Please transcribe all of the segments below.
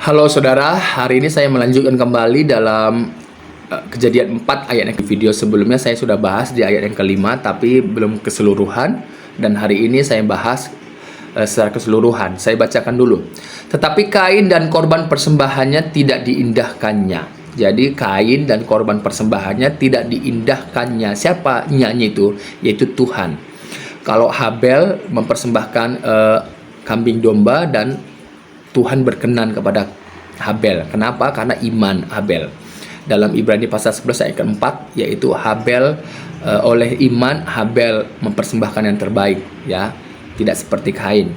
Halo saudara, hari ini saya melanjutkan kembali dalam Kejadian 4 ayat yang video sebelumnya saya sudah bahas di ayat yang kelima tapi belum keseluruhan, dan hari ini saya bahas secara keseluruhan. Saya bacakan dulu. Tetapi Kain dan korban persembahannya tidak diindahkannya. Jadi Kain dan korban persembahannya tidak diindahkannya. Siapa nyanyi itu? Yaitu Tuhan. Kalau Habel mempersembahkan kambing domba, dan Tuhan berkenan kepada Habel. Kenapa? Karena iman Habel. Dalam Ibrani pasal 11 ayat keempat, yaitu Habel oleh iman Habel mempersembahkan yang terbaik, ya, tidak seperti Kain.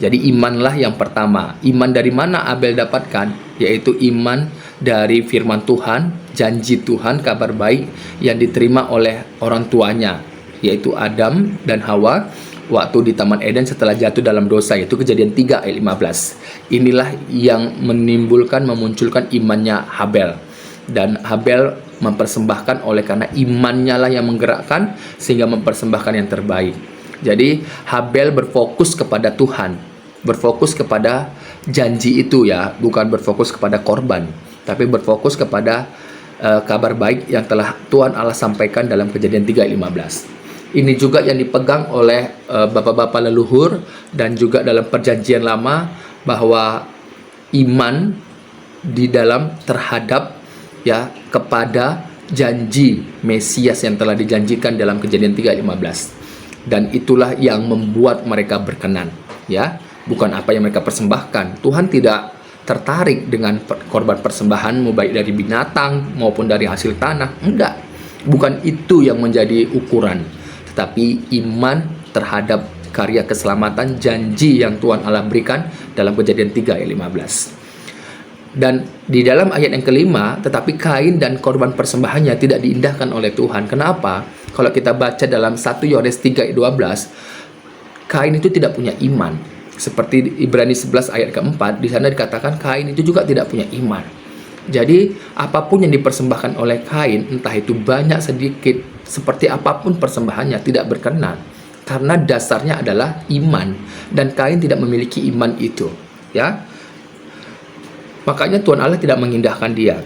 Jadi imanlah yang pertama. Iman dari mana Habel dapatkan? Yaitu iman dari firman Tuhan, janji Tuhan, kabar baik yang diterima oleh orang tuanya, yaitu Adam dan Hawa waktu di Taman Eden setelah jatuh dalam dosa, yaitu Kejadian 3 ayat 15. Inilah yang memunculkan imannya Habel. Dan Habel mempersembahkan oleh karena imannya lah yang menggerakkan sehingga mempersembahkan yang terbaik. Jadi Habel berfokus kepada Tuhan, berfokus kepada janji itu, ya, bukan berfokus kepada korban, tapi berfokus kepada kabar baik yang telah Tuhan Allah sampaikan dalam Kejadian 3 ayat 15. Ini juga yang dipegang oleh bapak-bapak leluhur dan juga dalam perjanjian lama, bahwa iman di dalam terhadap, ya, kepada janji Mesias yang telah dijanjikan dalam Kejadian 3 ayat 15. Dan itulah yang membuat mereka berkenan, ya, bukan apa yang mereka persembahkan. Tuhan tidak tertarik dengan korban persembahanmu baik dari binatang maupun dari hasil tanah. Enggak, bukan itu yang menjadi ukuran, tetapi iman terhadap karya keselamatan janji yang Tuhan Allah berikan dalam Kejadian 3 ayat 15. Dan di dalam ayat yang kelima, tetapi Kain dan korban persembahannya tidak diindahkan oleh Tuhan. Kenapa? Kalau kita baca dalam 1 Yohanes 3 ayat 12, Kain itu tidak punya iman. Seperti di Ibrani 11 ayat keempat, di sana dikatakan Kain itu juga tidak punya iman. Jadi apapun yang dipersembahkan oleh Kain, entah itu banyak sedikit, seperti apapun persembahannya, tidak berkenan. Karena dasarnya adalah iman, dan Kain tidak memiliki iman itu, ya. Makanya Tuhan Allah tidak mengindahkan dia.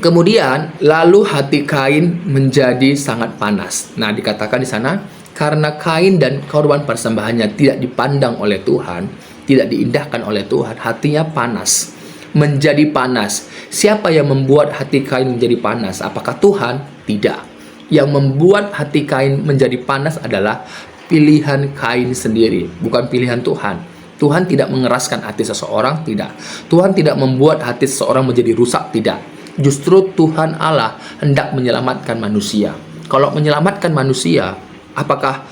Kemudian lalu hati Kain menjadi sangat panas. Nah, dikatakan di sana karena Kain dan korban persembahannya tidak dipandang oleh Tuhan, tidak diindahkan oleh Tuhan, hatinya panas, menjadi panas. Siapa yang membuat hati Kain menjadi panas? Apakah Tuhan? Tidak. Yang membuat hati Kain menjadi panas adalah pilihan Kain sendiri, bukan pilihan Tuhan. Tuhan tidak mengeraskan hati seseorang, tidak. Tuhan tidak membuat hati seseorang menjadi rusak, tidak. Justru Tuhan Allah hendak menyelamatkan manusia. Kalau menyelamatkan manusia, apakah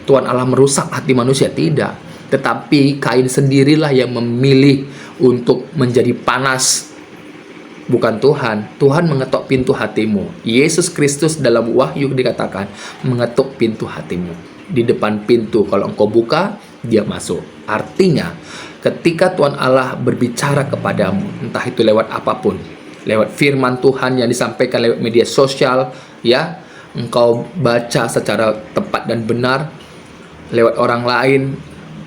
Tuhan Allah merusak hati manusia? Tidak. Tetapi Kain sendirilah yang memilih untuk menjadi panas, bukan Tuhan. Tuhan mengetuk pintu hatimu. Yesus Kristus dalam Wahyu dikatakan mengetuk pintu hatimu. Di depan pintu, kalau engkau buka, dia masuk. Artinya ketika Tuhan Allah berbicara kepadamu, entah itu lewat apapun, lewat firman Tuhan yang disampaikan lewat media sosial, ya, engkau baca secara tepat dan benar, lewat orang lain,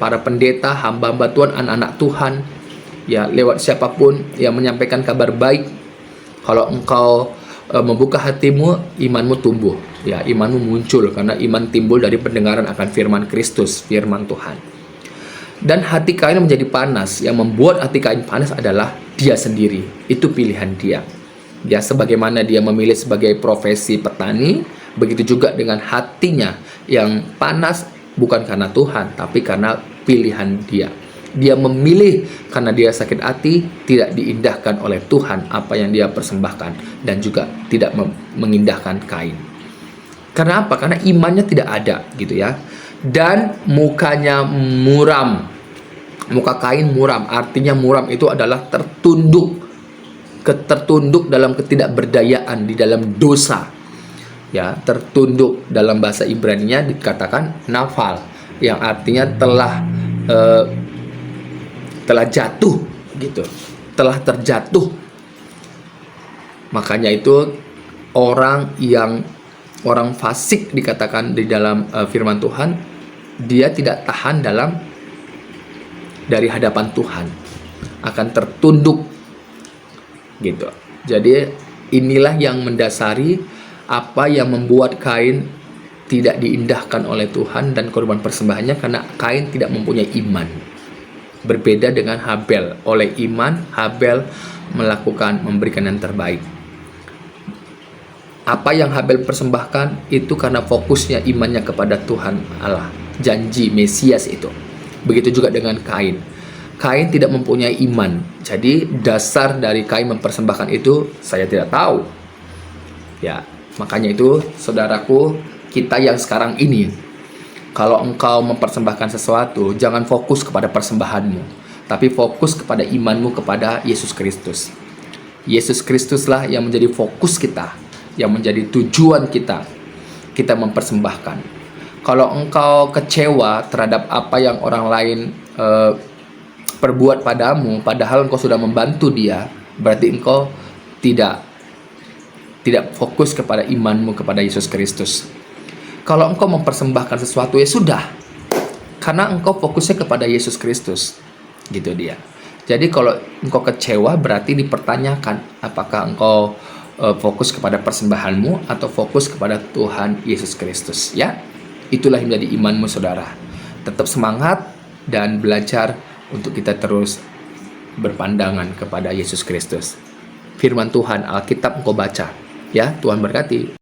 para pendeta, hamba-hamba Tuhan, anak-anak Tuhan, ya, lewat siapapun yang menyampaikan kabar baik, kalau engkau membuka hatimu, imanmu tumbuh, ya, imanmu muncul, karena iman timbul dari pendengaran akan firman Kristus, firman Tuhan. Dan hati Kain menjadi panas. Yang membuat hati Kain panas adalah dia sendiri. Itu pilihan dia. Ya, sebagaimana dia memilih sebagai profesi petani, begitu juga dengan hatinya yang panas, bukan karena Tuhan, tapi karena pilihan dia. Dia memilih karena dia sakit hati, tidak diindahkan oleh Tuhan apa yang dia persembahkan, dan juga tidak mengindahkan Kain. Karena apa? Karena imannya tidak ada, gitu ya. Dan mukanya muram. Muka Kain muram, artinya muram itu adalah tertunduk dalam ketidakberdayaan, di dalam dosa, ya. Tertunduk dalam bahasa Ibrani-nya dikatakan nafal, yang artinya telah jatuh, gitu, telah terjatuh. Makanya itu orang fasik dikatakan di dalam firman Tuhan, dia tidak tahan dari hadapan Tuhan, akan tertunduk gitu. Jadi inilah yang mendasari apa yang membuat Kain tidak diindahkan oleh Tuhan dan korban persembahannya, karena Kain tidak mempunyai iman. Berbeda dengan Habel, oleh iman Habel memberikan yang terbaik. Apa yang Habel persembahkan itu karena fokusnya imannya kepada Tuhan Allah, janji Mesias itu. Begitu juga dengan Kain. Kain tidak mempunyai iman. Jadi dasar dari Kain mempersembahkan itu saya tidak tahu. Ya, makanya itu saudaraku, kita yang sekarang ini, kalau engkau mempersembahkan sesuatu, jangan fokus kepada persembahanmu, tapi fokus kepada imanmu kepada Yesus Kristus. Yesus Kristuslah yang menjadi fokus kita, yang menjadi tujuan kita mempersembahkan. Kalau engkau kecewa terhadap apa yang orang lain perbuat padamu, padahal engkau sudah membantu dia, berarti engkau tidak fokus kepada imanmu kepada Yesus Kristus. Kalau engkau mempersembahkan sesuatu, ya sudah, karena engkau fokusnya kepada Yesus Kristus, gitu dia. Jadi kalau engkau kecewa, berarti dipertanyakan apakah engkau fokus kepada persembahanmu atau fokus kepada Tuhan Yesus Kristus. Ya, itulah yang menjadi imanmu, saudara. Tetap semangat dan belajar untuk kita terus berpandangan kepada Yesus Kristus. Firman Tuhan Alkitab engkau baca, ya. Tuhan berkati.